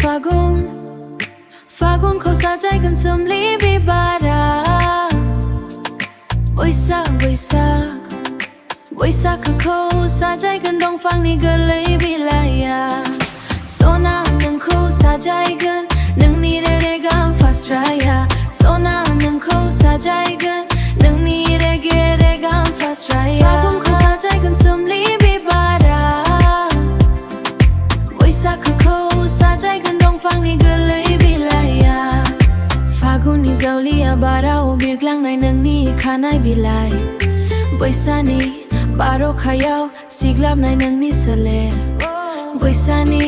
Fagun Fagun เขาสาใจกันซึมลีบิบาราBwisagu เขาสาใจกันดองฟังนี่ก็เลยบิลายาโซนาหนึ่งเขาสาใจกันหนึ่งนี่เรกันฟาสรายาโซนาหนึ่งเขาสาใจกันหนึ่งนี่เรกันฟาสรายาFagun เขาสาใจกันซึมลีบิบาราBwisagu เขาสาใจกันดองฟังนี่ก็เลยบิลายาFagun นี่เจ้าลียาบาราโอบิกลางในหนึ่งนี่ข้าในบิลายBwisagu Bodo ขยาวสิกลับในหนึ่งนี่เสลBwisagu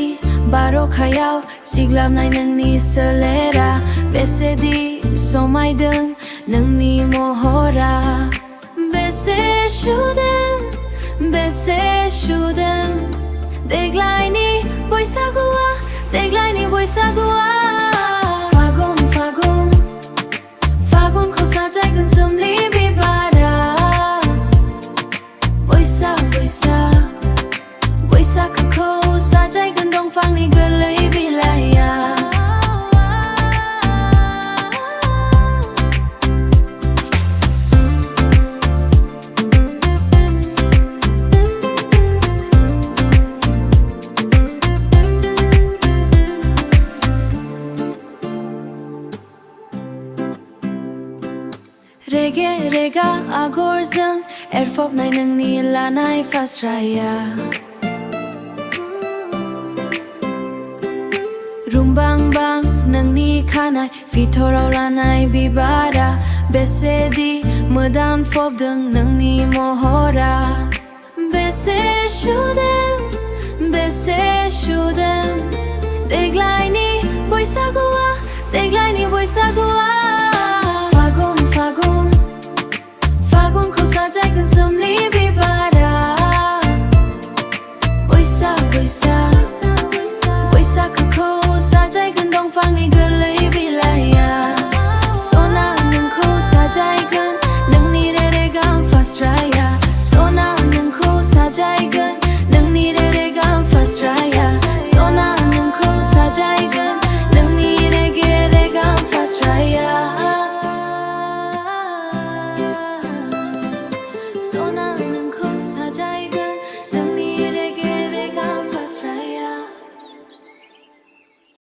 Bodo ขยาวสิกลับในหนึ่งนี่เสลราเบสดีสมัยดึงหนึ่งนี่โมโหราเบสชูดังเด็กไลนี่Bwisaguเด็กไลนี่Bwisagu Fagun เขาสาใจกันซึมลีบิบาราBwisagu เขาสาใจกันดองฟังนี่ก็เลยบิลายาRega agorzang Erfop nai nang ni la nai fas raya Rumbang bang nang ni kanai Fitorau la nai bibara Besedi medan fop deng nang ni mohora Bese shudem Deglai ni Bwisagu Fagun เขาสาใจกันซึมลีบิบาราBwisagu เขาสาใจกันดองฟังนี่ก็